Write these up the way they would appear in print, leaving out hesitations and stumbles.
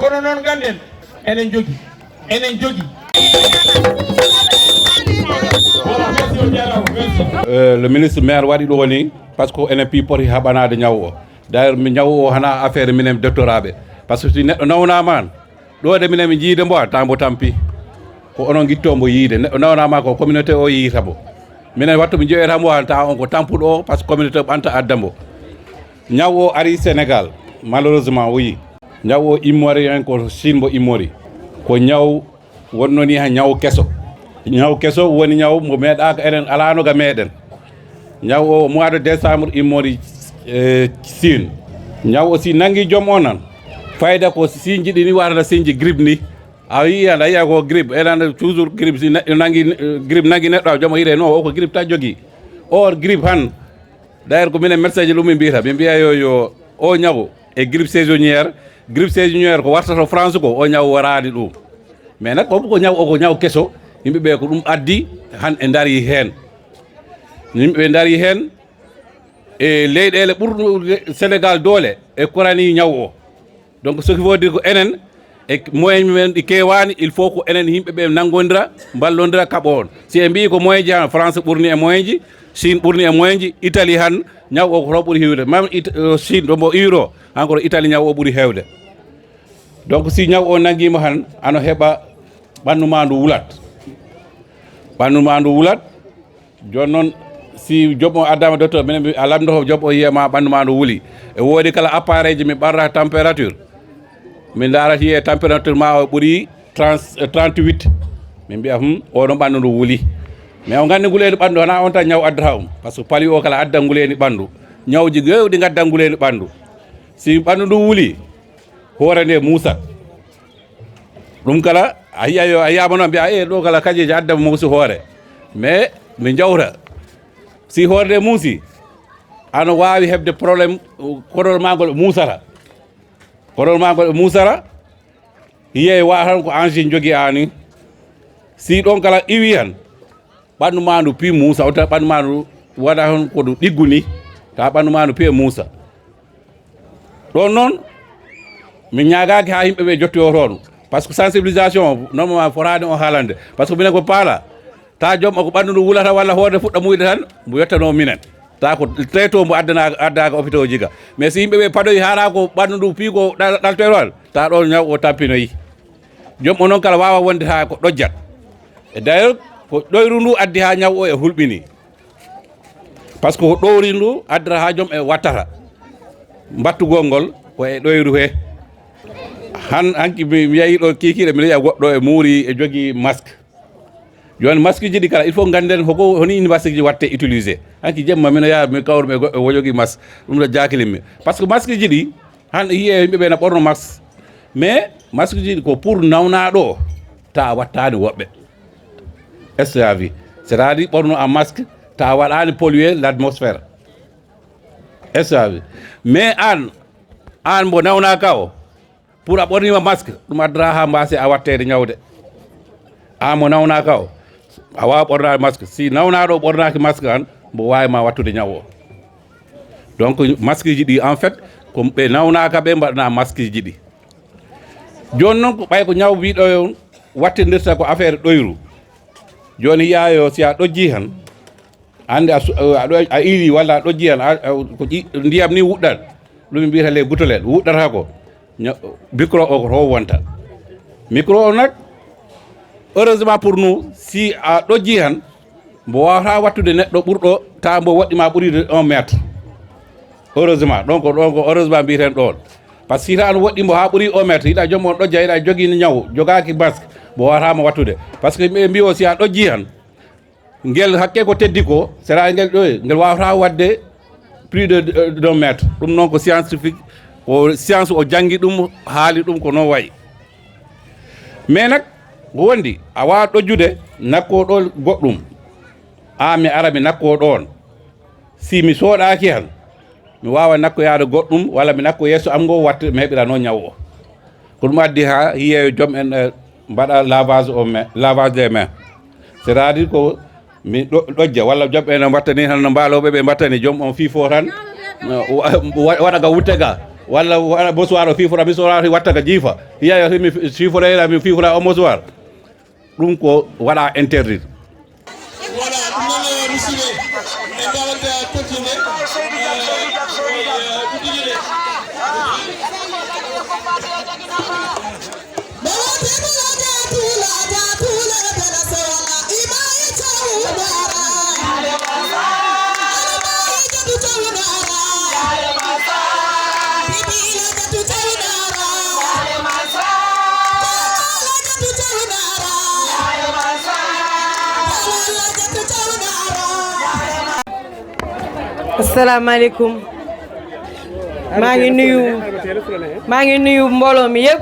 kono noon ganden enen jogi le ministre maire waɗi ɗo ni par ce que enen pi poti haɓanade ñaw o d'ailleurs mi ñaw o hana affaire minen doctoraɓe par ce que si neɗɗo nawnama an ɗo de minen mi jiide mbo tambo tampi ko onon guittombo yiide neɗɗo nawnama ko communauté o yiyitamo minen wattu mi jeeyatamo han tawa on ko tampuɗo o par ce que communauté ɓanta addambo ñaw o ari Sénégal malheureusement oui ñaw o immori en ko Chine mbo immori ko ñaw wonno ni ha ñaw keso woni ñaw mo meeɗaka enen alano ga meɗen ñaw o mois de décembre immori Chine ñaw o si nangui joom o nan fayda ko siñji ɗi ni warata siñji grippe ni a yiya ko grippe enen toujours grippe si nangui grippe nangui neɗɗo joom o hiire non o ko grippe ta jogui or grippe han d'ailleurs ko minen médecin ji ɗum min mbiyata ɓe mbiya yo o ñaw e grippe saisonnière ko wartata France ko o ñaw warani ɗum mais nak ko ñaw o ko ñaw keso yimɓeɓe ko ɗum addi han e daari hen yimɓeɓe daari hen e leyɗele ɓurɗo Sénégal doole e korani ñaw o donc ce qui veut dire ko enen e moyen men ɗi kewani il faut ko enen yimɓeɓe nanggodira ballodira kaɓo on si e mbi ko moyen ji han France ɓurni e moyen ji Chine ɓurni e moyen ji Italie han ñaw o ko to ɓuuri hewde même Chine ɗo mbo euro encore Italie ñaw o ɓuuri hewde donc si ñaw o nanguima han ano heɓa ɓandu ma ndu wulat joni noon si joom o addama docteur minen a lamdoto joom o yiyama ɓandu ma ndu wuuli e woodi kala appareil ji mi ɓarrata température min darati e température ma o ɓuuri 38 min mbiya oɗon ɓandu ndu wuuli mais o gandi nguleni ɓandu hana on tan ñaw addata par ce que paali o kala adda nguleni ɓandu ñawji gewɗi gadda nguleni ɓandu si ɓandu ndu wuuli hoore nde muusat ɗum kala a yiyama noon mbiya ɗo kala kañƴeji adda muusi hoore mais mi jawta si hoore nde muusi ano wawi hebde probléme koɗol ma ngol musara yiye wa tan ko angine jogui ani si ɗon kala iwi han ɓandu ma ndu pi muusa o tawa ɓandu ma ndu waɗa hon ko ɗu ɗiggu ni tawa ɓandu ma ndu piye muusa ɗon noon mi ñagaki ha yimɓeɓe jottoyo toon par ce que sensibilisation normalement forani o haalande par ce que minen ko paala ta joom o ko ɓandu ndu wulata walla hoorde fuɗɗa muyde tan mo yettano minen ta ko traitement mo addaka hôpital jiga mais si yimɓeɓe paɗoyi hara ko ɓandu ndu pi ko ɗaltoyrol ta ɗon ñaw o tampinoyi joom o noon kala wawa wonde ha ko ɗojjat e d'ailleurs ko ɗoyru ndu addi ha ñaw o e hulɓini par ce que ko ɗowri ndu addata ha joom e wattata mbattugol ngol ko e ɗoyru he hanki mi yeehi ɗo kikiɗe mi yiya goɗɗo e muuri e jogui masque joni masque ji ɗi kala il faut ganden honi masque ji watte utilisé hanki jemma mino yaha mi kawrumi e goɗɗo o jogui masque ɗum ɗo jakilinmi par ce que masque ji ɗi han yiye yimɓeɓe na ɓorno masque mais masque ji ɗi ko pour nawnaɗo ta wattani woɓɓe est ce que a wi c'est à dire ɓorno en masque ta waɗani polluer l' atmosphére est ce que a wi mais an mbo nawnaka o pour a ɓornima masque ɗum addata ha mbasi a wattede ñawde an mo nawnaka o a wawa ɓornade masque si nawnaɗo o ɓornaki masque han mbo wawima wattude ñaw o donc masque ji ɗi en fait ko ɓe nawnaka ɓe mbaɗana masque ji ɗi joni noon ko ɓay ko ñaw wiɗo on wattidirta ko affaire ɗoyru joni yiyayo si a ɗojji han hande a iri walla a ɗojji han ko ndiyam ni wuɗɗat ɗum mbiyata les goutelette wuɗɗata ko micro o ko to wonta micro o nak heureusement pour nous si a ɗojji han mbo wawata wattude neɗɗo ɓurɗo ta mbo waɗɗima ɓuuride 1 métre heureusement donc ɗon ko heureusement mbiyeten ɗon par ce que hita no woɗɗimo ha ɓuuri 1 métre yiɗa joom on ɗojja yiɗa jogui ñaw jogaki masque mbo wawatama wattude par ce que ɓe mbi o si a ɗojji han ngel hakke ko teddi ko sera ngel ɗo ngel wawata wadde plus de 1 métre ɗum noon ko scientifique ko science o janggi ɗum haali ɗum ko non wayi mais nak ko wondi a wawa ɗojjude nakko ɗo goɗɗum an mi ara mi nakko ɗon si mi soɗaki han mi wawa nakkoyade goɗɗum walla mi nakko yesso am ngo watta mi heɓira noon ñaw o ko ɗum addi ha yiyeyo joom en mbaɗa lavage des mains c'est à dire ko mi ɗojja walla joom en mbattani tan no mbaloɓe ɓe mbattani joom on fifo tan waɗa ga wutte ga walla bonsoir o fifora mi soraki watta ka jiifa hiya mi siforayla mi fifora o bonsoir ɗum ko waɗa interdit. Voilà, ɗum noon musidɓe en mbawata continue asalaamaaleykum maa ngi nuyu mbooloo mi yëpp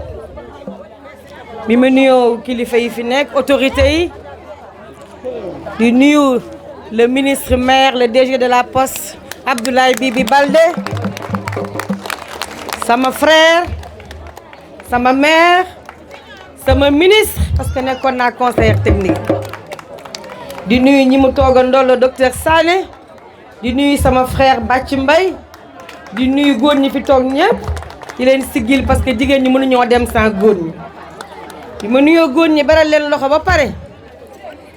bi ma nuyoo kilifa yi fi nekk autorité yi di nuyu le ministre maire le DG de la poste Abdoulaye Bibi Baldé sama frère sama maire sama ministre parce que nekkoon naa conseiller technique di nuyu ñi mu toogandoo le docteur Sané di nuyu sama frère Bàcc Mbay di nuyu góor ñi fi toog ñëpp di leen siggil parce que jigéen ñi mënuñoo dem sans góor ñi di ma nuyoo góor ñi beral leen loxo ba pare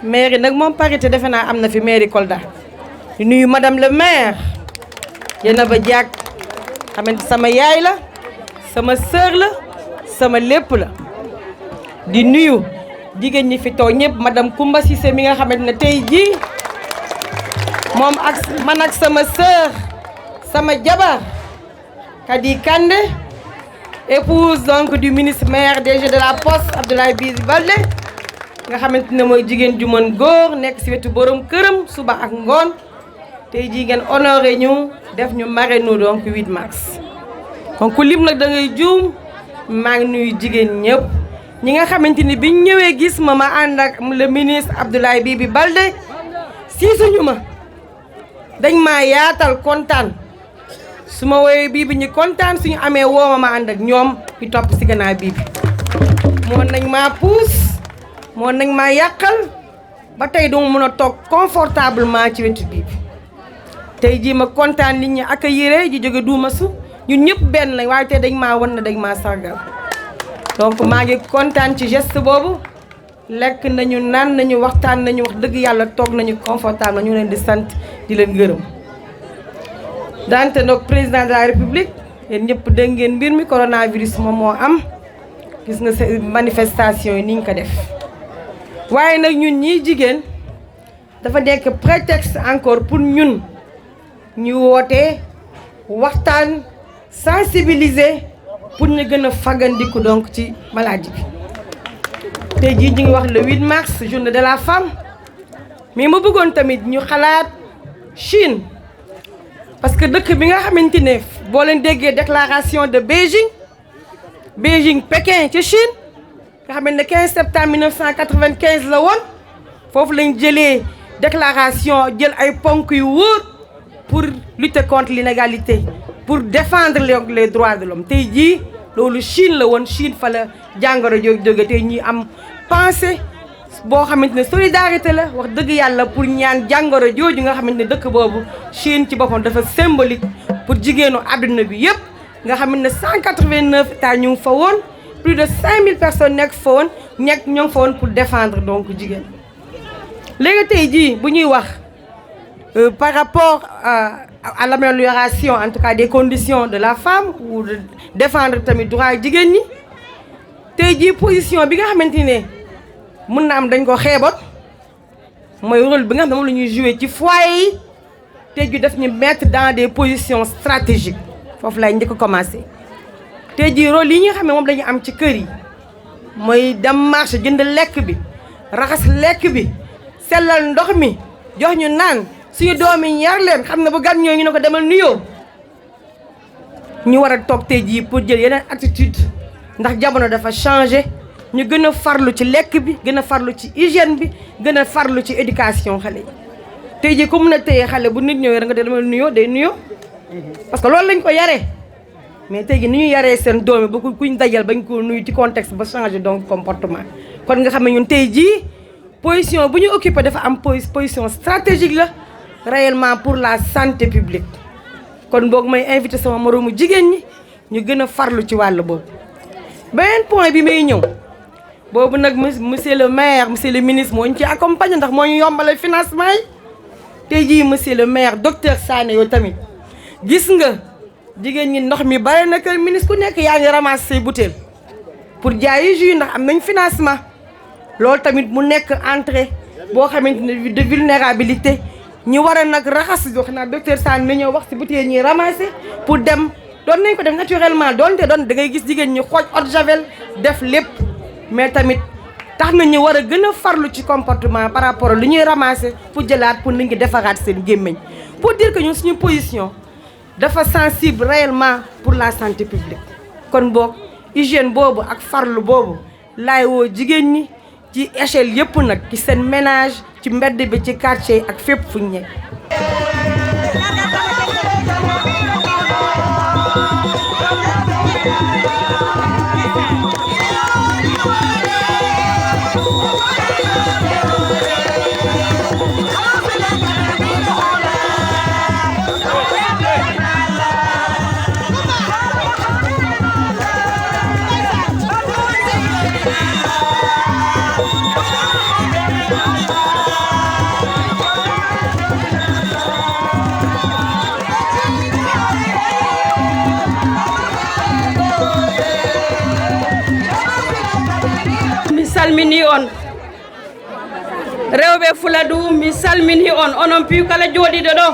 mairie nag moom parité defe naa am na fi mairie Kolda di nuyu madame le maire Dieynaba Diack xamante sama yaay la sama sœur la sama lépp la di nuyu jigéen ñi fi toog ñëpp madame Koumba Cissé mi nga xamante ne tey jii moom ak man ak sama sœur sama jabar Kadi Kandé épouse donc du ministre maire DG de la poste Abdoulaye Bibi Baldé nga xamante ne mooy jigéen ju mën góor nekk ci wetu borom këram suba ak ngoon tey jii ngeen honoré ñu def ñu marraine donc 8 mars. kon ku lim nag da ngay juum maa ngi nuyu jigéen ñëpp ñi nga xamante ni biñ ñëwee gis ma ànd ak le ministre Abdoulaye Bibi Baldé siisuñu ma. dañ maa yaatal kontaan su ma woowee Bibi ñi kontaan suñu amee wooma ma ànd ak ñoom ñu topp si gannaaw Bibi moo nañ maa puus moo nañ maa yàqal ba tey duma mën a toog confortablement ci wetu Bibi tey jii ma kontaan nit ñi accueillir ji jóge duuma su ñun ñëpp benn lañ waaye tey dañ maa wan na dañ maa sargal donc maa ngi kontaan ci geste boobu lekk nañu naan nañu waxtaan nañu wax dëgg yàlla toog nañu confortable ñu leen di sant di leen gërëm dante nag président de la république yéen ñëpp dégg ngeen mbir mi coronavirus moom moo am gis nga manifestation yi ni ñu ko def waaye nag ñun ñii jigéen dafa nekk prétexte encore pour ñun ñu woote waxtaan sensibiliser pour ñu gën a fagandiku donc ci maladie bi tey jii ñu ngi wax le 8 mars journée de la femme mais ma bëggoon tamit ñu xalaat Chine parce que dëkk bi nga xamante ne boo leen déggee déclaration de Beijing Pékin ci Chine nga xamante ne 15 septembre 1995 la woon foofu lañ jëlee déclaration jël ay ponk yu wóor pour lutter contre l'inégalité pour défendre les droits de l'homme tey jii loolu Chine la woon Chine fa la jàngoro jóge tey ñi am pensée boo xamante ne solidarité la wax dëgg yàlla pour ñaan jàngoro jooju nga xamante ne dëkk boobu Chine ci boppam dafa symbolique pour jigéenu àdduna bi yëpp nga xamante ne 189 états ñu ngi fa woon plus de 5000 personnes nekk fa woon ñoo ngi fa woon pour défendre donc jigéen léegi tey jii bu ñuy wax par rapport à l'amélioration en tout cas des conditions de la femme ou de défendre tamit droit jigéen ñi tey jii position bi nga xamante ne mun na am dañ ko xeeboon mooy rôle bi nga xam ne moom la ñuy jouer ci foyer yi tey jii daf ñu mettre dans des positions stratégiques foofu lay njëkk a commencé tey jii rôle yi nga xam ne moom dañu am ci kër yi mooy dem marché jënd lekk bi raxas lekk bi sellal ndox mi jox ñu naan suñu doom yi yar leen xam ne bu gan ñoo ñu ne ko demal nuyoo ñu war a toog tey jii pour jël yeneen attitude ndax jamono dafa changé ñu gën a farlu ci lekk bi gën a farlu ci hygiène bi gën a farlu ci éducation xale yi tey jii ku mun a téye xale bu nit ñëwee nga demal nuyoo day nuyoo parce que loolu lañ ko yaree mais tey jii ni ñu yaree seen doom yi ba kuñ dajal bañ ko nuyu ci contexte ba changé donc comportement kon nga xam ne ñun tey jii position bu ñu occupé dafa am position stratégique la réellement pour la santé publique kon boog may invité sama moroomu jigéen ñi ñu gën a farlu ci wàll boobu. beneen point bi may ñëw boobu nag monsieur le maire monsieur le ministre moo ñu ci accompagner ndax moo ñu yombalal financement yi tey jii monsieur le maire docteur Sané yow tamit gis nga jigéen ñi ndox mi bare na kër ministre ku nekk yaa ngi ramasser say butéel pour jaayi jus ndax am nañ financement loolu tamit mu nekk entrée boo xamante ne de vulnérabilité ñu war a nag raxas wax naa docteur Sané na ñëw wax si butéel ñuy ramasser pour dem doon nañ ko def naturellement doonte doon da ngay gis jigéen ñi xooj eau de javel def lépp mais tamit tax na ñu war a gën a farlu ci comportement par rapport lu ñuy ramasser pour jëlaat pour nit ñi defaraat seen gémmiñ pour dire que ñun suñu position dafa sensible réellement pour la santé publique kon boog hygiène boobu ak farlu boobu laay woo jigéen ñi ci échelle yëpp nag ci seen ménage ci mbedd bi ci quartier ak fépp fu ñu nekk. salmini on rewɓe Fuladu mi salmini on onon piyu kala jooɗiɗo ɗo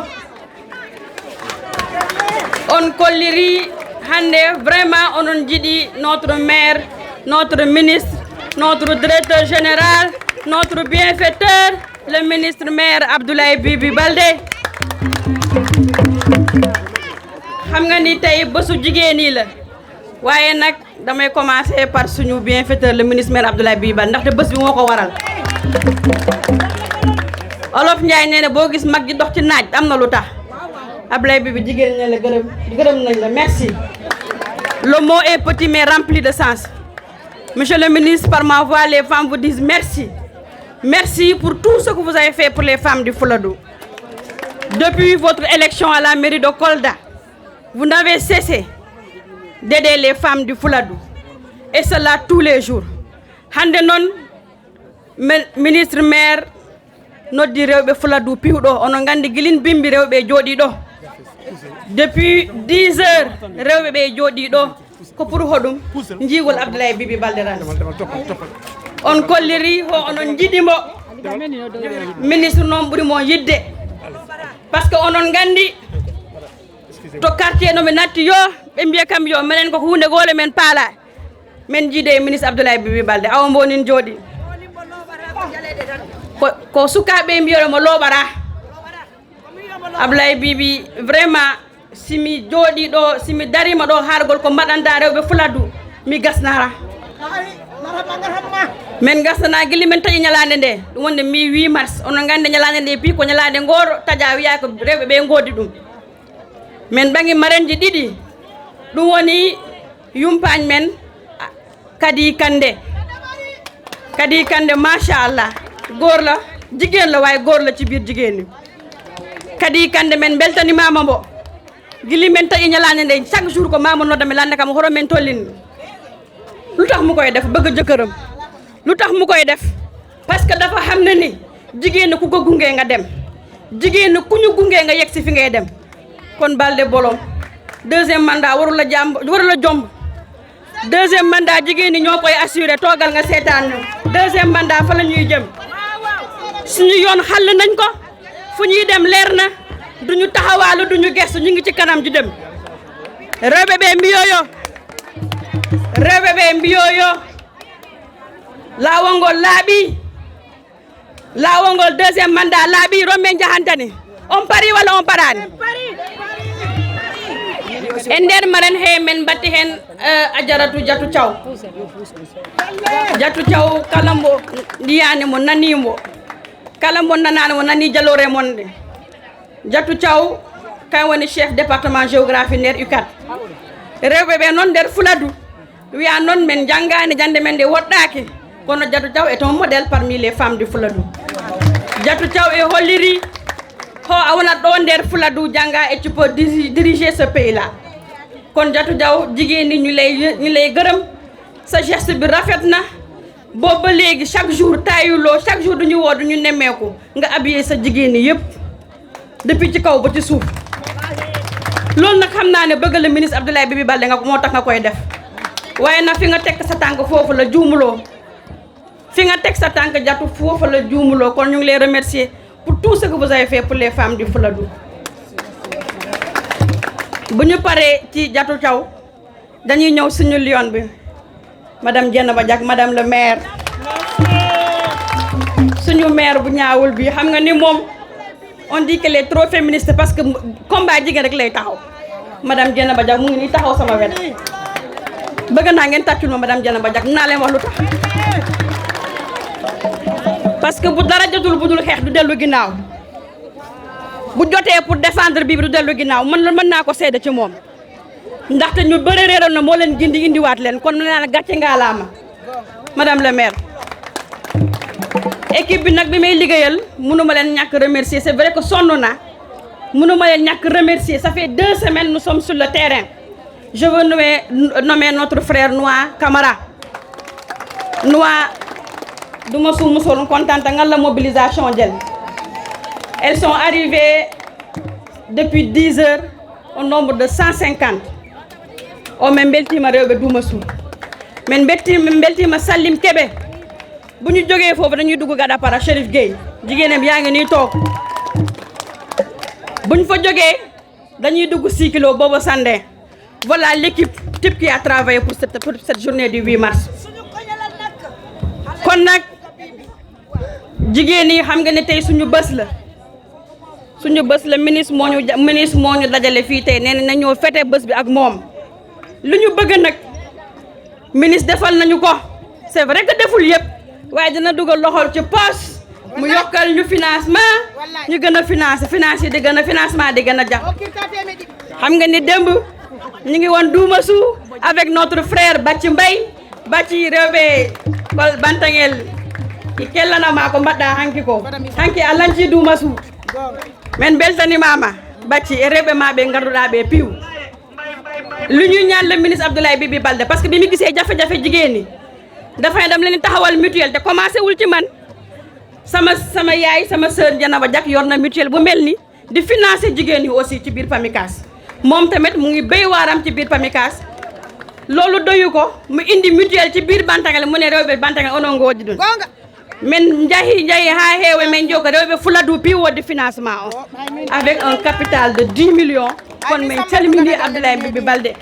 on kolliri hande vraiment onon jiiɗi notre maire notre ministre notre directeur général notre bienfaiteur le ministre maire Abdoulaye Bibi Baldé xam nga ni tey bésu jigéen ñi la waaye nag damay commencer par suñu bienfaiteur le ministre maire Abdoulaye Bibi Baldé ndaxte bés bi moo ko waral Olof Njaay nee na boo gis mag ji dox ci naaj am na lu tax Abdoulaye Bibi jigéen ñi la gërëm nañ la merci. Le mot est petit mais rempli de sens. Monsieur le ministre, par ma voix, les femmes vous disent merci. Merci pour tout ce que vous avez fait pour les femmes du Fouladou. Depuis votre élection à la mairie de Kolda, vous n'avez cessé d'aider les femmes du Fouladou. Et cela tous les jours. Hande non, ministre maire, noddi rewɓe Fouladou piwɗo onon gandi guilin bimbi rewɓe jooɗi ɗo. Depuis 10 heures rewɓe ɓe jooɗi ɗo ko pour hoɗum jiigol Abdoulaye Bibi Baldé ran on kolliri ho onon jiɗimo ministre noon ɓuuri mo yidde par ce que onon gandi to quartier noɓe natti yo ɓe mbiya kam yo minen koko hunde gole men paala men jiide e ministre Abdoulaye Bibi Baldé awa mbonin jooɗi ko sukaɓe mbiyoɗomo looɓara Abdoulaye Bibi vraiment simi jooɗi ɗo simi darima ɗo hargol ko mbaɗanta rewɓe Fouladou mi gasnara min gasnana guili min taƴi ñalande nde ɗum wonde mi 8 mars onon gandi ñalande nde pi ko ñalande goto taƴa wiya ko rewɓe ɓe godi ɗum min ɓangi marenji ɗiɗi ɗum woni yumpañ men Kadi Kande machallah gorla jigéen la waaye góor la ci biir jigéen ñi Kadi Kande men beltanimama mbo gili men taƴi ñalande nde chaque jour ko mama nodda mi lande kam horo men tollini lu tax mu koy def bëgg jëkkëram lu tax mu koy def parce que dafa xam ne ni jigéen ku ko gunge nga dem jigéen ku ñu gunge nga yegg si fi ngay dem kon Baldé bolom deuxième mandat warul la jomb deuxième mandat jigéen ñi ñoo koy assuré toogal nga seetaan deuxième mandat fa la ñuy jëm suñu yoon xàll nañ ko fu ñuy dem leer na duñu taxawaalu duñu gestu ñu ngi ci kanam ji dem rewɓe ɓe mbiyoyo laawol ngol laawol ngol deuxième mandat laaɓi romme jahantani on pari walla on parani e nder maren he men batti hen Ajaratu Jatu Thiaw kala mbo ndiyani mo nanimo kala mbo nanani mo nani jaloore mon de Jatu Thiaw kan woni chef département géographie nder UCAD rewɓe ɓe noon nder Fouladou wiya noon men janggani jande men nde woɗɗaki kono Jatu Thiaw est un modèle parmi les femmes du Fouladou Jatu Thiaw e holliri ho a wonat ɗo nder Fouladou jangga et tu peux diriger ce pays là kon Diatou Diaw jigéen ñi ñu lay gërëm sa geste bi rafet na boobu ba léegi chaque jour taayuloo chaque jour duñu woo duñu nemmeeku nga habillé sa jigéen ñi yëpp depuis ci kaw ba ci suuf loolu nag xam naa ne bëgg la ministre Abdoulaye Bibi Baldé nga moo tax nga koy def waaye nag fi nga teg sa tànk foofu la juumuloo fi nga teg sa tànk Diatou foofu la juumuloo kon ñu ngi lay remercier pour tout ce que vous avez fait pour les femmes du Fouladou. bu ñu paree ci Diatou Thiaw dañuy ñëw suñu lion bi madame Dieynaba Diack madame le maire suñu maire bu ñaawul bi xam nga ni moom on dit qu'elle est trop féministe parce que combat jigéen rek lay taxaw madame Dieynaba Diack mu ngi nii taxaw sama wet bëgg naa ngeen tàccul ma madame Dieynaba Diack naa leen wax lu tax parce que bu dara jotul bu dul xeex du dellu ginnaaw bu jotee pour défendre bi du dellu ginnaaw mën naa ko seede ci moom ndaxte ñu bëri réeroon na moo leen gindi indiwaat leen kon nee naa gàcce ngaalaama madame le maire. équipe bi nag bi may liggéeyal mënuma leen ñàkk remercier c'est vrai que sonn naa mënuma leen ñàkk remercier ça fait 2 semaines nous sommes sur le terrain je veux nommer notre frère Noah Camara. Noah du ma suuf mosoon contente nga la mobilisation jël. Elles sont arrivées depuis 10 heures au nombre de 150. O men beltima rewɓe duuma suu men beltima Sallim Kébé bu ñu jógee foofu dañuy dugg Gadapara Chérif Gueye jigéenam yaa ngi nii toog bu ñu fa jógee dañuy dugg 6 kilos booba Sandé voilà l'équipe type qui a travaillé pour cette journée du 8 mars kon nag jigéen yi xam nga ne tey suñu bés la ministre moo ñu dajale fii tey nee na ñoo fete bés bi ak moom lu ñu bëgg nag ministre defal nañu ko c'est vrai que deful yëpp waaye dina dugal loxol ci poche mu yokkal ñu financement ñu gën a finance yi di gën a financement di gën a jax xam nga ni démb ñu ngi woon duuma suu avec notre frère Bacci Mbaye Bacci rewɓe kol Bantangel i kellanama ko mbaɗɗa hanki a lanci duuma suu men beltanimama Bacci e rewɓe ma ɓe garduɗa ɓe piiw lu ñuy ñaan le ministre Abdoulaye Bibi Baldé parce que bi mu gisee jafe-jafe jigéen ñi dafay dem leen taxawal mutuelle te commencé wul ci man sama yaay sama sœur Dieynaba Diack yor na mutuelle bu mel ni di financer jigéen ñi aussi ci biir Pamicas moom tamit mu ngi béy waaram ci biir Pamicas loolu doyu ko mu indi mutuelle ci biir Bantangal mu ne rewɓe Bantangal onon ngoodi ɗum men jahi ha heewe men jooga rewɓe Fouladou piiwodde financement o avec un capital de 10 millions kon min calmini Abdoulaye Bibi Baldé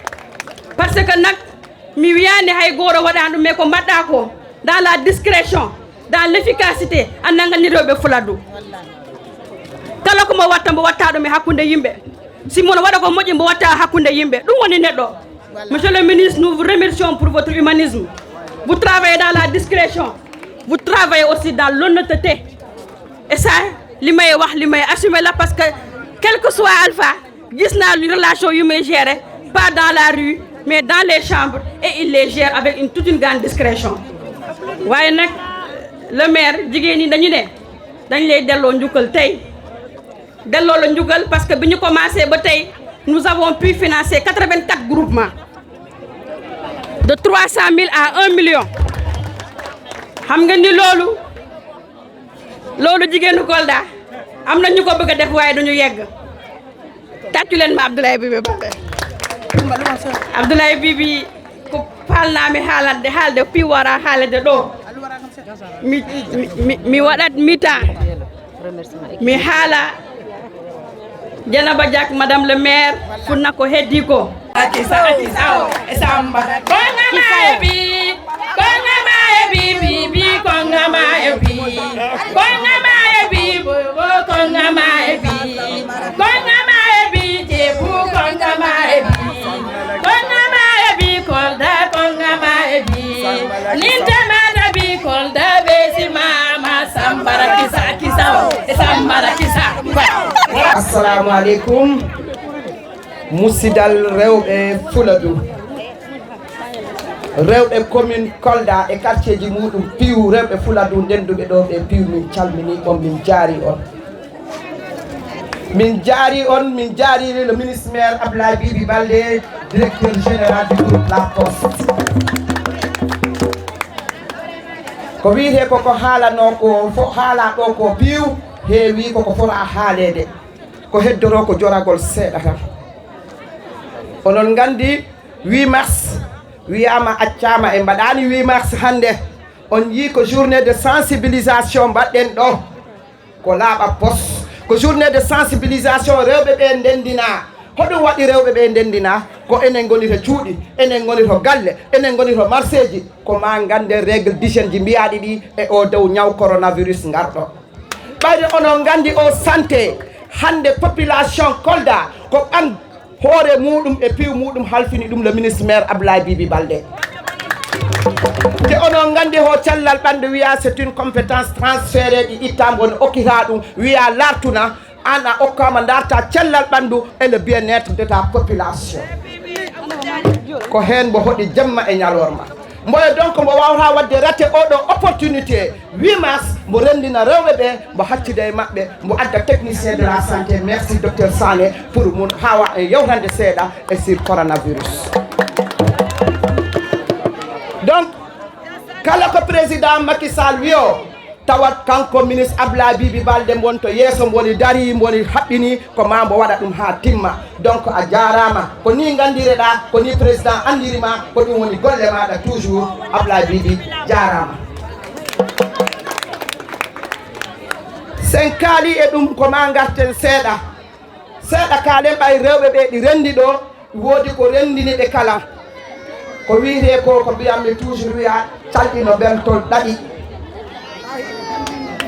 parce que nag mi wiyani hay goto waɗa ɗum mais ko mbaɗɗa ko dans la discrétion dans l'efficacité a nangani rewɓe Fouladou kala komo watta mbo watta ɗum e hakkude yimɓe si mono waɗa ko moƴƴi mbo watta hakkude yimɓe ɗum woni neɗɗo monsieur le ministre nous vous remercions pour votre humanisme vous travaillez dans la discrétion vous travaillez aussi dans l'honnêteté et ça li may assumer la parce que quel que soit Alpha gis naa relation yu may gérer pas dans la rue mais dans les chambres et il les gère avec toute une grande discrétion waaye nag le maire jigéen ñi dañu ne dañ lay delloo njukkal tey delloo la njukkal parce que bi ñu commencé ba tey nous avons pu financer 84 groupements de 300 000 à 1 million xam nga ni loolu jigéenu Kolda am na ñu ko bëgg a def waaye duñu yegg tàccu leen ma Abdoulaye Bibi Baldé Abdoulaye Bibi ko falnami haalde piwara haalde ɗo mi waɗat mi-temps mi haala Dieynaba Diack madame le maire funna ko heddi ko akisa o e samba kongama e bi kongama e bi bi kongama e bi kongama e bi kongama e bi kongama e bi tebu kongama e bi kongama e bi Kolda kongama e bi nintema da bi Kolda be si mama sambara kisa o e sambara kisa. Assalamu alaikum musidal rewɓe Fouladou rewɓe commune Kolda e quartier ji muɗum piiw rewɓe Fouladou ndenduɓe ɗo ɓe piiw min calmini on min jaari on min jaari on min jaari le ministre maire Abdoulaye Bibi Baldé directeur général du groupe La Poste ko wiite koko haalano ko fo haala ɗo ko piiw heewi koko fota haalede ko heddoro ko joragol seeɗa tan onon nganndi 8 mars wiyama accama e mbaɗani 8 mars hannde on yii ko journée de sensibilisation mbaɗɗen ɗo ko laaɓa pos ko journée de sensibilisation rewɓe ɓe ndendina hoɗum waɗi rewɓe ɓe ndendina ko enen goni to cuuɗi enen goni to galle enen goni to marché ji ko ma gande règle d'hygiène ji mbiyaɗi ɗi e o dow ñaw coronavirus ngarɗo ɓayde onon nganndi o santé hannde population Kolda ko ɓan hoore muɗum e piiw muɗum halfini ɗum le ministre maire Abdoulaye Bibi Baldé te onon nganndi ho cellal ɓanɗo wiya c'est une compétence transférée ɗi ittama woni okkita ɗum wiya lartuna an a okkama darta cellal ɓanndu et le bien-être de ta population ko heen mbo hoɗi jemma e ñalorma mboyo donc mbo wawata wadde raté oɗo opportunité 8 mars mbo rendina rewɓe ɓe mbo haccide e maɓɓe mbo adda technicien de la santé merci docteur Sané pour mun hawa en yewtande seeɗa e sur coronavirus donc kala ko président Macky Sall wiyo tawat kanko ministre Abdoulaye Bibi Baldé mbon to yeeso mboni dari mboni haɓɓini ko ma mbo waɗa ɗum ha timma donc a jarama ko ni gandireɗa ko ni président andirima ko ɗum woni golle maɗa toujours Abdoulaye Bibi jarama sen kaali e ɗum ko ma garten seeɗa kaalen ɓay rewɓe ɓe ɗi rendi ɗo woodi ko rendini ɓe kala ko wiite ko mbiyammi toujours wiya calɗino bentol ɗaɗi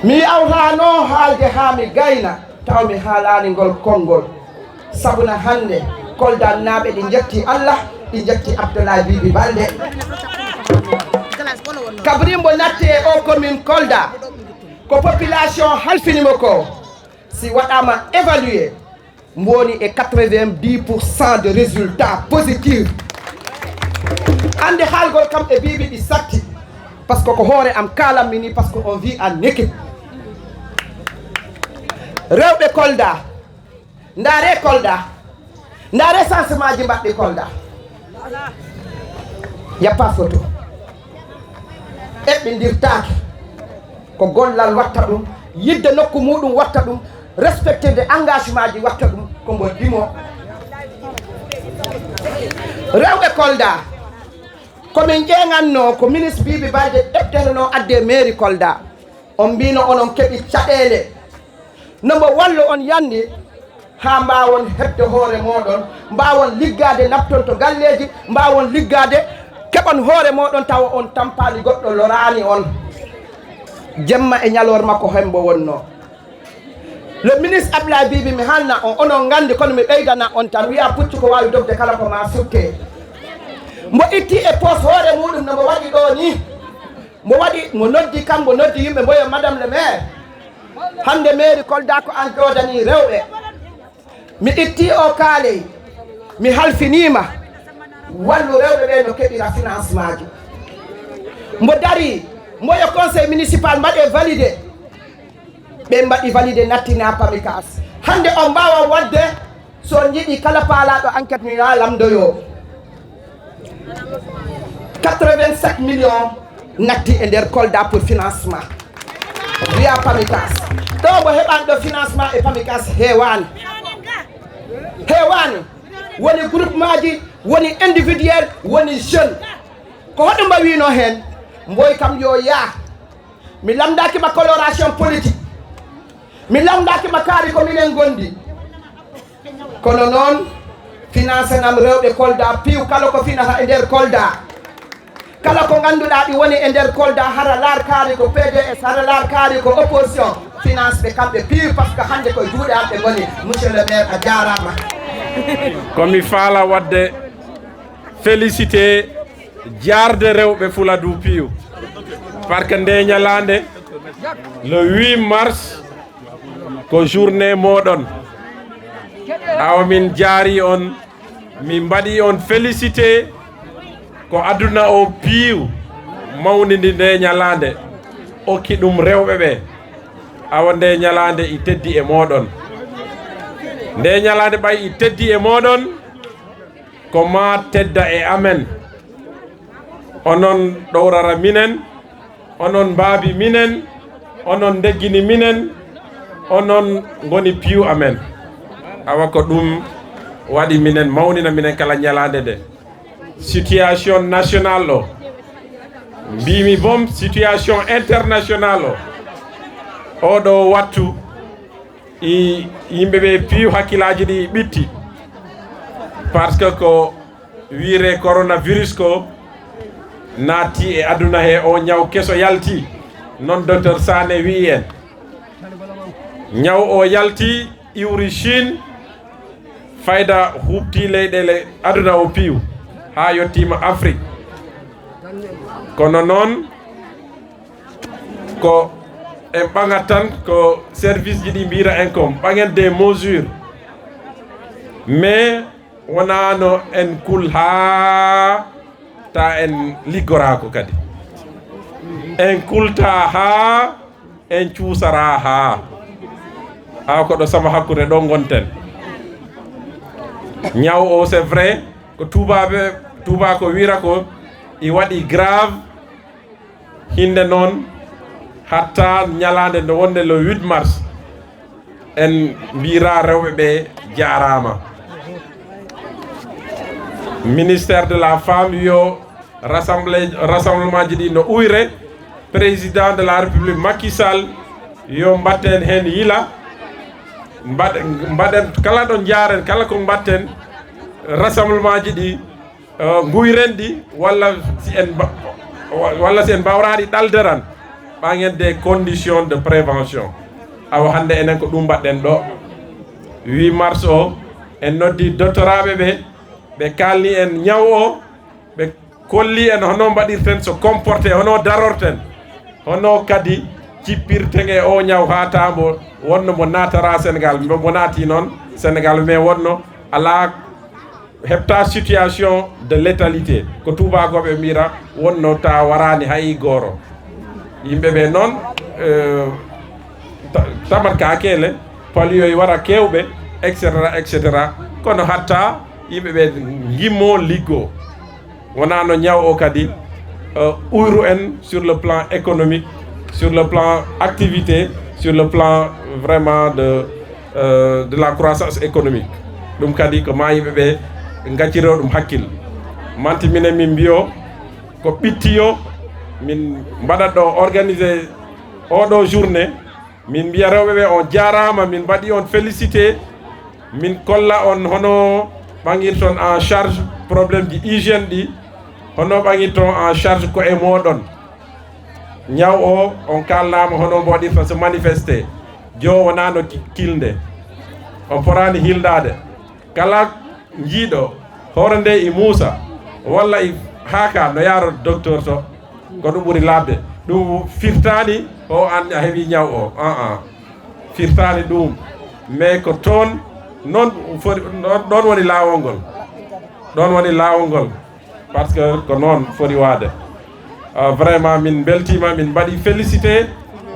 mi awtano haalde ha mi gayna taw mi haalani ngol konngol sabuna hannde Kolda naaɓe ɗi jetti Allah ɗi jetti Abdoulaye Bibi Baldé kabri mbo natti e o commune Kolda ko population halfinimo ko si waɗama évalué mboni e 90% de résultats positifs ande haalgol kam e Bibi ɗi satti par ce que ko hoore am kalanmi ni par ce que on vit en équipe rewɓe Kolda ndaare sensement ji mbaɗɗi Kolda yappa photo eɓɓindirtaake ko gollal watta ɗum yidde nokku muɗum watta ɗum respecté de engagement ji watta ɗum ko mbo dimo rewɓe Kolda komin ƴeeŋanno ko ministre Bibi Baldé ɗeftereno adde mairie Kolda on mbino onon keɓi caɗeele no mbo wallu on yandi ha mbawon hebde hoore moɗon mbawon liggade nafton to galleji mbawon liggade keɓon hoore moɗon tawa on tampali goɗɗo lorani on jemma e ñalorma ko hembo wonno le ministre Abdoulaye Bibi mi halna on onon gandi kono mi ɓeydana on tan wiya puccu ko wawi dogde kala ko ma sukke mbo itti e poos hoore muɗum no mbo waɗi ɗo ni mo noddi kam mbo noddi yimɓe mboyo madame le maire hande mairie Kolda ko an ƴodani rewɓe mi itti o kaaley mi halfinima wallu rewɓe ɓe no keɓira financement ji mbo dari mboyo conseil municipal mbaɗe validé ɓe mbaɗi validé nattina pamicas hande on mbawa wadde so jiiɗi kala paalaɗo enquête mi ya lamdoyo 87 millions natti e nder Kolda pour financement wiya pamicas ɗo mo heɓani ɗo financement e pamicas heewani woni groupement ji woni individuel woni jeune ko hoɗum mba wino hen mboy kam yo yaa mi lamdakima coloration politique mi lamdakima kaari ko minen gondi kono noon financé nam rewɓe Kolda piiw kala ko finata e nder Kolda kala ko ganduɗa ɗi woni e nder Kolda hara laar kaari ko PDS hara laar kaari ko opposition finance ɓe kamɓe piiw par ce que hande koye juuɗe am ɓe goni monsieur le maire a jarama komi faala wadde félicité jarde rewɓe Fuladu piiw par que nde ñalande le 8 mars ko journée moɗon awa min jaari on min mbaɗi on félicité ko aduna o piiw mawnidi nde ñalande okki ɗum rewɓe ɓe awa nde ñalande i teddi e moɗon nde ñalade ɓay i teddi e moɗon ko ma tedda e amen onon ɗowrara minen onon mbaabi minen onon deggini minen onon goni piiw amen awa ko ɗum waɗi minen mawnina minen kala ñalade nde situation national o mbimi bom situation international o oɗo wattu yimɓeɓe piiw hakkillaji ɗi ɓitti par ce que ko wiire coronavirus ko naati e aduna he o ñaw keso yalti non docteur Sané wi en ñaw o yalti iwri Chine fayda hubti leyɗele aduna o piiw ha yettima Afrique kono noon ko en ɓagat tan ko service ji ɗi mbira en kom ɓagen des mesures mais wonano en kul ha ta en liggorako kadi en kulta ha en cuusara ha koɗo sama hakkude ɗo gonten ñaw o c'est vrai ko tuba ko wira ko i waɗi grave hinde noon hatta ñalade nde wonde le 8 mars en mbira rewɓe ɓe jarama ministère de la femme yo rassemblement ji ɗi no uyre président de la république Macky Sall yo mbatten hen yila mbaɗen kala ɗo jaren kala ko mbatten rassemblement ji ɗi guyren ɗi walla si en mbawraɗi ɗalderan ɓagen des conditions de prévention awa hande enen ko ɗum mbaɗɗen ɗo 8 mars o en noddi doctoraɓe ɓe kalni en ñaw o ɓe kolli en hono mbaɗirten so comporté hono darorten hono kadi cippirten e o ñaw ha tambo wonno mo natara Sénégal mo naati noon Sénégal mais wonno ala hepta situation de létalité ko tubakoɓe mbira wonno ta warani hay goro yimɓeɓe noon tamat ka kele paliyoy wara kewɓe etc kono hatta yimɓeɓe gimmo liggo wona no ñaw o kadi uyru en sur le plan économique sur le plan activité sur le plan vraiment de la croissance économique ɗum kadi ko ma yimɓeɓe gacciro ɗum hakkille manti minen min mbiyo ko ɓittiyo min mbaɗat ɗo organisé oɗo journée min mbiya rewɓeɓe on jarama min mbaɗi on félicité min kolla on hono ɓaguirton en charge probléme ji hygiène ɗi hono ɓaguirton en charge ko e moɗon ñaw o on kalnama hono mboɗirta so manifesté jo wonano kilde on porani hildade kala jiiɗo hoore nde i muusa walla i haaka no yaaro docteur to ko ɗum ɓuri labde ɗum firtani o an a heeɓi ñaw o firtani ɗum mais ko toon noon foti ɗon woni laawol ngol ɗon woni laawol ngol par ce que ko noon foti waade vraiment min beltima min mbaɗi félicité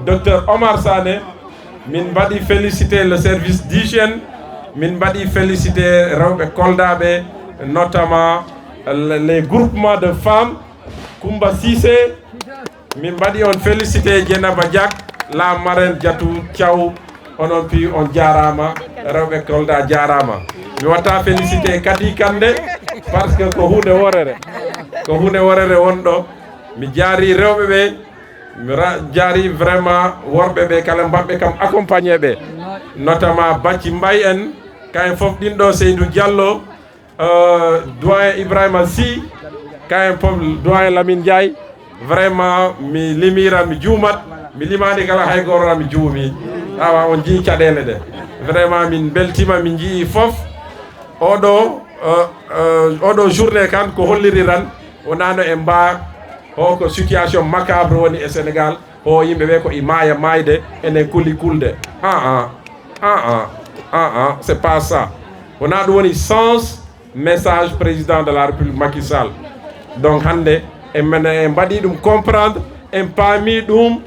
docteur Omar Sané min mbaɗi félicité le service d'hygiène min mbaɗi félicité rewɓe koldaɓe notamment les groupements de femmes Koumba Cissé min mbaɗi on félicité Dieynaba Diack la marraine Diatou Thiaw onon pi on jarama rewɓe Kolda jarama mi watta félicité Kadi Kande par ce que ko hunde worere wonɗo mi jaari rewɓe ɓe mi jaari vraiment worɓe ɓe kala mbaɓɓe kam accompagné ɓe notamment Bacci Mbaye en kayen foof ɗinɗo Seydou Diallo doyen Ibrahima Sy kayen foof doyen Lamine Ndiaye vraiment mi limira mi juumat mi limani kala hay goto mi juumi awa on jii caɗele ɗe vraiment min beltima min jii foof oɗo journée kan ko holliri tan wonano e mba ko situation macabre woni e Sénégal o yimɓeɓe ko i maaya mayde enen kuli kulde c'est pas ça wona ɗum woni sens message président de la république Macky Sall donc hande en mbaɗi ɗum comprendre en paami ɗum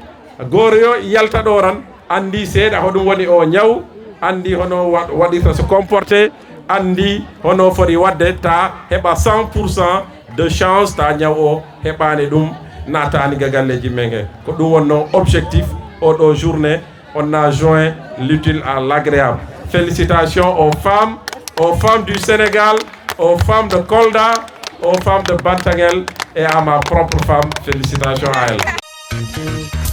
goto yo yalta ɗo tan andi seeɗa hoɗum woni o ñaw andi hono waɗirta se comporter, andi hono foti wadde ta heɓa 100% de chance ta ñaw o heɓani ɗum natani ga galleji men ko ɗum wonno objectif oɗo journée. On a joint l'utile à l'agréable. Félicitations aux femmes du Sénégal, aux femmes de Kolda, aux femmes de Bantangel et à ma propre femme. Félicitations à elle.